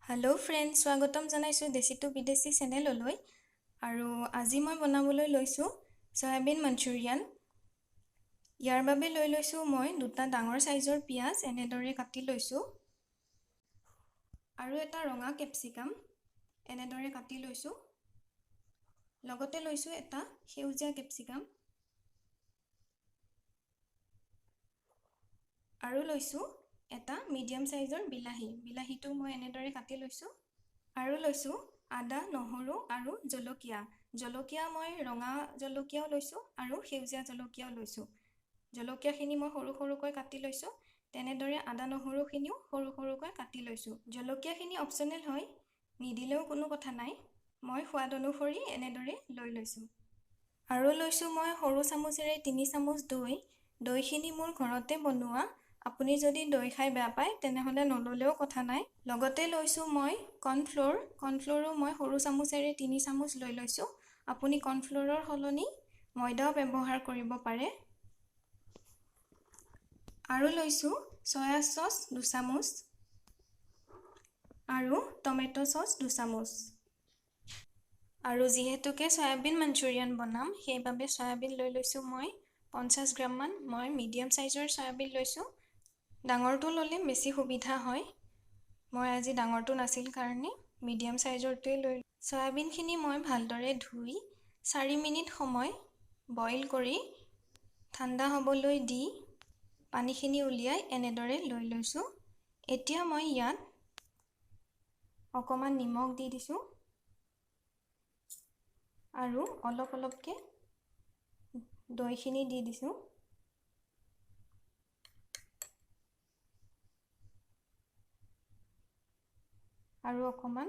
Hello friends, स्वागतम जनाइছোঁ देশী two বিদেশী চেনেললৈ। আৰু আজি মই বনাবলৈ লৈছোঁ সয়াবিন মঞ্চুৰিয়ান। ইয়াৰ বাবে লৈ লৈছোঁ মই দুটা ডাঙৰ সাইজৰ পিয়াজ এনেদৰে কাটি লৈছোঁ আৰু এটা ৰঙা কেপচিকাম এনেদৰে কাটি লৈছোঁ। লগতে লৈছোঁ এটা সেউজীয়া কেপচিকাম আৰু লৈছোঁ এটা মিডিয়াম সাইজৰ বিলাহীটো মই এনেদৰে কাটি লৈছোঁ আৰু লৈছোঁ আদা, নহৰু আৰু জলকীয়া মই ৰঙা জলকীয়াও লৈছোঁ আৰু সেউজীয়া জলকীয়াও লৈছোঁ। জলকীয়াখিনি মই সৰু সৰুকৈ কাটি লৈছোঁ, তেনেদৰে আদা নহৰুখিনিও সৰু সৰুকৈ কাটি লৈছোঁ। জলকীয়াখিনি অপচনেল হয়, নিদিলেও কোনো কথা নাই। মই সোৱাদ অনুসৰি এনেদৰে লৈ লৈছোঁ। আৰু লৈছোঁ মই সৰু চামুচেৰে 3 চামুচ দৈখিনি মোৰ ঘৰতে বনোৱা। আপুনি যদি দৈ খাই বেয়া পায় তেনেহ'লে নললেও কথা নাই। লগতে লৈছোঁ মই কৰ্ণফ্ল'ৰো মই সৰু চামুচেৰে 3 চামুচ লৈ লৈছোঁ। আপুনি কৰ্ণফ্ল'ৰৰ সলনি ময়দাও ব্যৱহাৰ কৰিব পাৰে। আৰু লৈছোঁ সয়া চচ 2 চামুচ আৰু টমেটো চচ 2 চামুচ। আৰু যিহেতুকে সয়াবিন মঞ্চুৰিয়ান বনাম, সেইবাবে সয়াবিন লৈ লৈছোঁ মই 50 গ্ৰামমান। মই মিডিয়াম সাইজৰ সয়াবিন লৈছোঁ। ডাঙৰটো ল'লে বেছি সুবিধা হয়। মই আজি ডাঙৰটো নাছিল কাৰণে মিডিয়াম সাইজৰটোৱে লৈ সয়াবিনখিনি মই ভালদৰে ধুই 4 মিনিট সময় বইল কৰি ঠাণ্ডা হ'বলৈ দি পানীখিনি উলিয়াই এনেদৰে লৈ লৈছোঁ। এতিয়া মই ইয়াত অকণমান নিমখ দি দিছোঁ আৰু অলপকৈ দৈখিনি দি দিছোঁ। আৰু অকণমান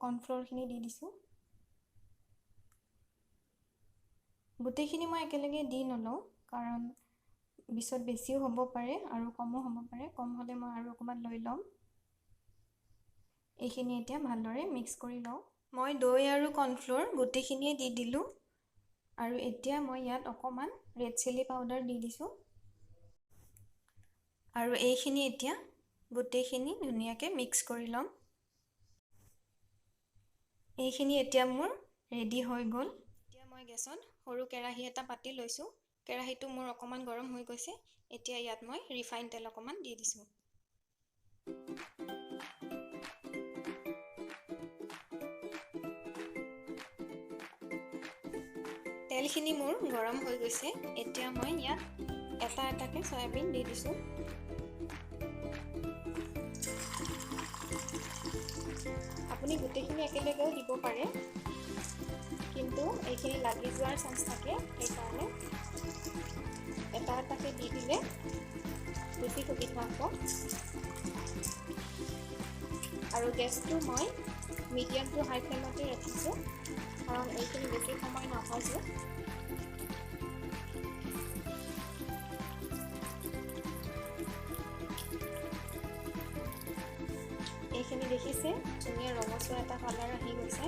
কৰ্ণফ্ল'ৰখিনি দি দিছোঁ। গোটেইখিনি মই একেলগে দি নলওঁ, কাৰণ পিছত বেছিও হ'ব পাৰে আৰু কমো হ'ব পাৰে। কম হ'লে মই আৰু অকণমান লৈ ল'ম। এইখিনি এতিয়া ভালদৰে মিক্স কৰি লওঁ। মই দৈ আৰু কৰ্ণফ্ল'ৰ গোটেইখিনিয়ে দি দিলোঁ আৰু এতিয়া মই ইয়াত অকণমান ৰেড চিলি পাউডাৰ দি দিছোঁ আৰু এইখিনি এতিয়া গোটেইখিনি ধুনীয়াকৈ মিক্স কৰি ল'ম। এইখিনি এতিয়া মোৰ ৰেডি হৈ গ'ল। এতিয়া মই গেছত সৰু কেৰাহী এটা পাতি লৈছোঁ। কেৰাহীটো মোৰ অকণমান গৰম হৈ গৈছে। এতিয়া ইয়াত মই ৰিফাইন তেল অকণমান দি দিছোঁ। তেলখিনি মোৰ গৰম হৈ গৈছে। এতিয়া মই ইয়াত এটা এটাকৈ সয়াবিন দি দিছোঁ। আপুনি গোটেইখিনি একেলগেও দিব পাৰে, কিন্তু এইখিনি লাগি যোৱাৰ চান্স থাকে, সেইকাৰণে এটা এটাকৈ দি দিলে বেছি সুবিধা হ'ব। আৰু গেছটো মই মিডিয়াম টু হাই ফ্লেমতে ৰাখিছোঁ, কাৰণ এইখিনি বেছি সময় নাভাজে। এইখিনি দেখিছে, ধুনীয়া ৰঙচুৱা এটা কালাৰ আহি গৈছে।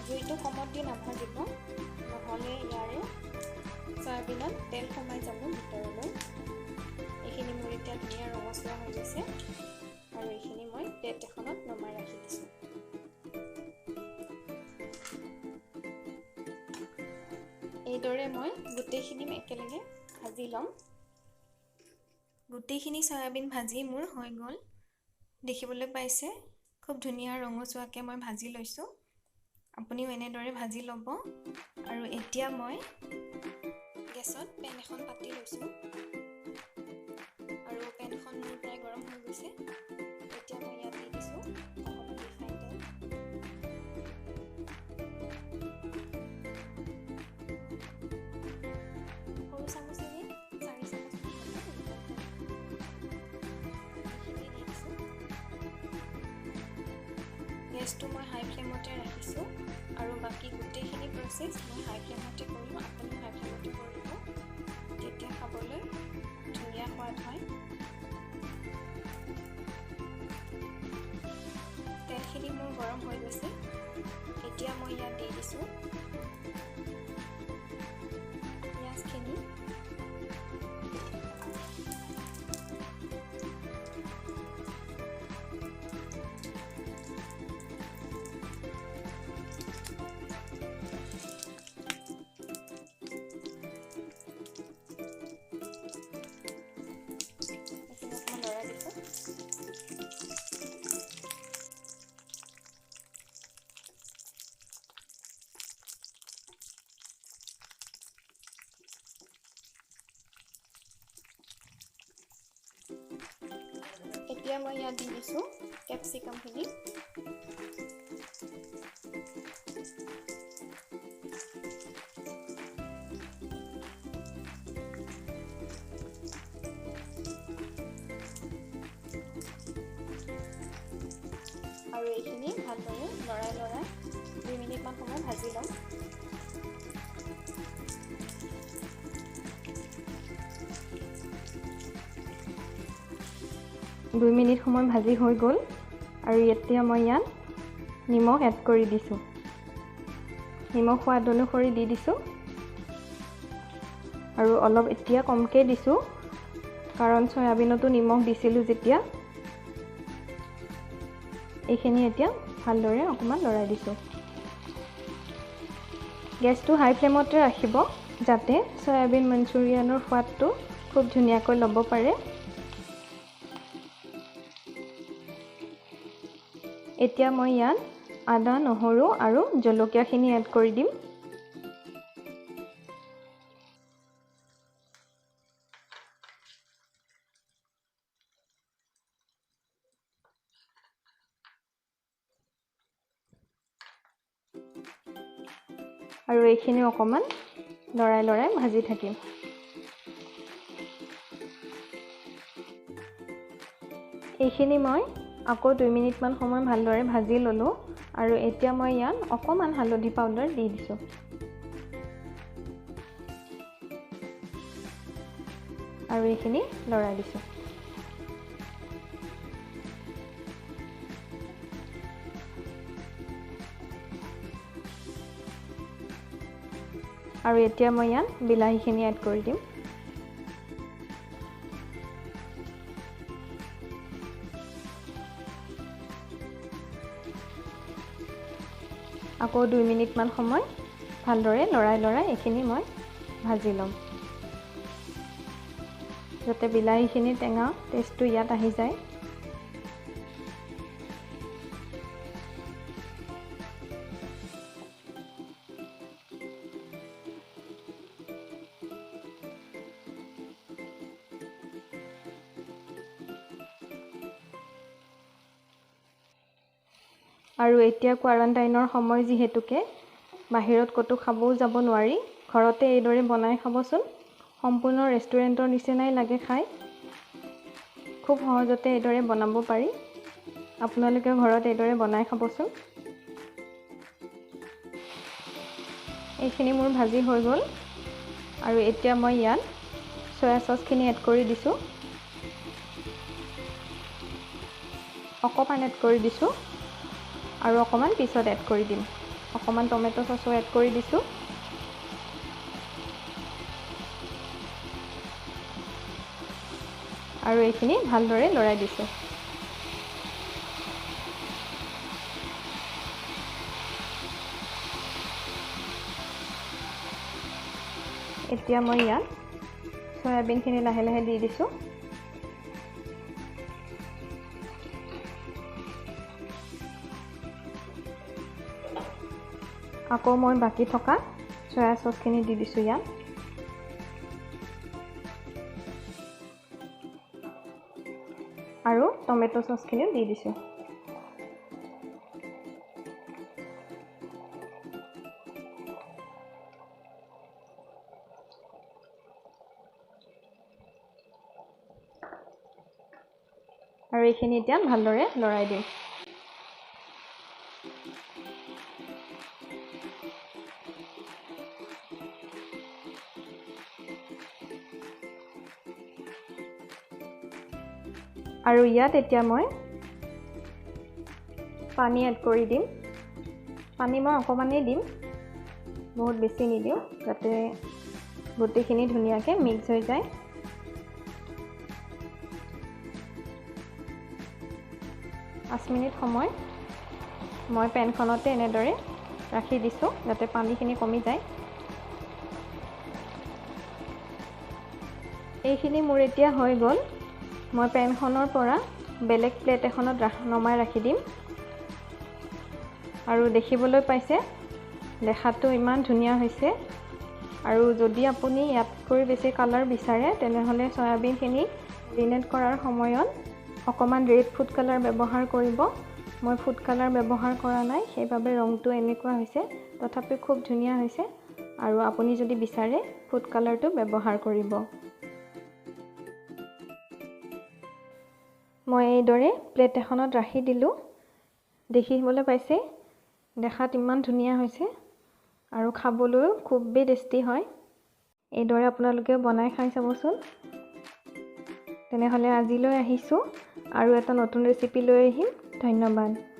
জুইটো কমত দি নাভাজিব, নহ'লে ইয়াৰে সয়াবিনত তেল সোমাই যাব ভিতৰলৈ। এইখিনি মোৰ এতিয়া ধুনীয়া ৰঙচুৱা হৈ গৈছে আৰু এইখিনি মই প্লেট এখনত নমাই ৰাখি দিছোঁ। এইদৰে মই গোটেইখিনি একেলগে ভাজি ল'ম। গোটেইখিনি সয়াবিন ভাজি মোৰ হৈ গ'ল। দেখিবলৈ পাইছে, খুব ধুনীয়া ৰঙচুৱাকৈ মই ভাজি লৈছোঁ। আপুনিও এনেদৰে ভাজি ল'ব। আৰু এতিয়া মই গেছত পেন এখন পাতি লৈছোঁ আৰু পেনখন মোৰ প্ৰায় গৰম হৈ গৈছে। এতিয়া মই ইয়াত দি দিছোঁ অকণমান ৰিফাইন তেল। সৰু চামুচেৰে 4 চামুচ গেছটো মই হাই ফ্লেমতে ৰাখিছোঁ আৰু বাকী গোটেইখিনি প্ৰচেছ মই হাই ফ্লেমতে কৰিম। আপুনিও হাই ফ্লেমতে কৰিব, তেতিয়া খাবলৈ ধুনীয়া সোৱাদ হয়। তেলখিনি মোৰ গৰম হৈ গৈছে। এতিয়া মই ইয়াত দি দিছোঁ পিঁয়াজখিনি। মই ইয়াত দি দিছোঁ কেপচিকামখিনি। আৰু এইখিনি ভালদৰে লৰাই 2 মিনিটমান সময় ভাজি ল'ম। দুই মিনিট সময় ভাজি হৈ গ'ল আৰু এতিয়া মই ইয়াত নিমখ এড কৰি দিছোঁ। নিমখ সোৱাদ অনুসৰি দি দিছোঁ আৰু অলপ এতিয়া কমকৈ দিছোঁ কাৰণ চয়াবিনতো নিমখ দিছিলোঁ যেতিয়া। এইখিনি এতিয়া ভালদৰে অকণমান লৰাই দিছোঁ। গেছটো হাই ফ্লেমতে ৰাখিব যাতে চয়াবিন মঞ্চুৰিয়ানৰ সোৱাদটো খুব ধুনীয়াকৈ ল'ব পাৰে। এতিয়া মই ইয়াত আদা, নহৰু আৰু জলকীয়াখিনি এড কৰি দিম। আৰু এইখিনি অকণমান লৰাই ভাজি থাকিম। এইখিনি মই আকৌ 2 মিনিটমান সময় ভালদৰে ভাজি ল'লোঁ আৰু এতিয়া মই ইয়াত অকণমান হালধি পাউডাৰ দি দিছোঁ। আৰু এইখিনি লৰাই দিছোঁ। আৰু এতিয়া মই ইয়াত বিলাহীখিনি এড কৰি দিম। আকৌ 2 মিনিটমান সময় ভালদৰে লৰাই এইখিনি মই ভাজি ল'ম যাতে বিলাহীখিনি টেঙা টেষ্টটো ইয়াত আহি যায়। আৰু এতিয়া কোৱাৰেণ্টাইনৰ সময় যিহেতুকে বাহিৰত ক'তো খাবও যাব নোৱাৰি, ঘৰতে এইদৰে বনাই খাবচোন। সম্পূৰ্ণ ৰেষ্টুৰেণ্টৰ নিচিনাই লাগে খাই। খুব সহজতে এইদৰে বনাব পাৰি। আপোনালোকে ঘৰত এইদৰে বনাই খাবচোন। এইখিনি মোৰ ভাজি হৈ গ'ল আৰু এতিয়া মই ইয়াত চয়া চচখিনি এড কৰি দিছোঁ। অকণমান এড কৰি দিছোঁ আৰু অকণমান পিছত এড কৰি দিম। অকণমান টমেটো চচো এড কৰি দিছোঁ। আৰু এইখিনি ভালদৰে লৰাই দিছোঁ। এতিয়া মই ইয়াত চয়াবিনখিনি লাহে দি দিছোঁ। আকৌ মই বাকী থকা চয়া চচখিনি দি দিছোঁ ইয়াত। আৰু টমেটো চচখিনিও দি দিছোঁ। আৰু এইখিনি এতিয়া ভালদৰে লৰাই দিম। আৰু ইয়াত এতিয়া মই পানী এড কৰি দিম। পানী মই অকণমানেই দিম, বহুত বেছি নিদিওঁ, যাতে গোটেইখিনি ধুনীয়াকৈ মিক্স হৈ যায়। পাঁচ মিনিট সময় মই পেনখনতে এনেদৰে ৰাখি দিছোঁ, যাতে পানীখিনি কমি যায়। এইখিনি মোৰ এতিয়া হৈ গ'ল। মই পেনখনৰ পৰা বেলেগ প্লেট এখনত নমাই ৰাখি দিম। আৰু দেখিবলৈ পাইছে, দেখাটো ইমান ধুনীয়া হৈছে। আৰু যদি আপুনি ইয়াতকৈ বেছি কালাৰ বিচাৰে, তেনেহ'লে চয়াবিনখিনি মেৰিনেট কৰাৰ সময়ত অকণমান ৰেড ফুড কালাৰ ব্যৱহাৰ কৰিব। মই ফুড কালাৰ ব্যৱহাৰ কৰা নাই, সেইবাবে ৰংটো এনেকুৱা হৈছে। তথাপি খুব ধুনীয়া হৈছে আৰু আপুনি যদি বিচাৰে ফুড কালাৰটো ব্যৱহাৰ কৰিব। মই এইদৰে প্লেট এখনত ৰাখি দিলোঁ। দেখিবলৈ পাইছে, দেখাত ইমান ধুনীয়া হৈছে আৰু খাবলৈও খুবেই টেষ্টি হয়। এইদৰে আপোনালোকেও বনাই খাই চাবচোন। তেনেহ'লে আজিলৈ আহিছোঁ, আৰু এটা নতুন ৰেচিপি লৈ আহিম। ধন্যবাদ।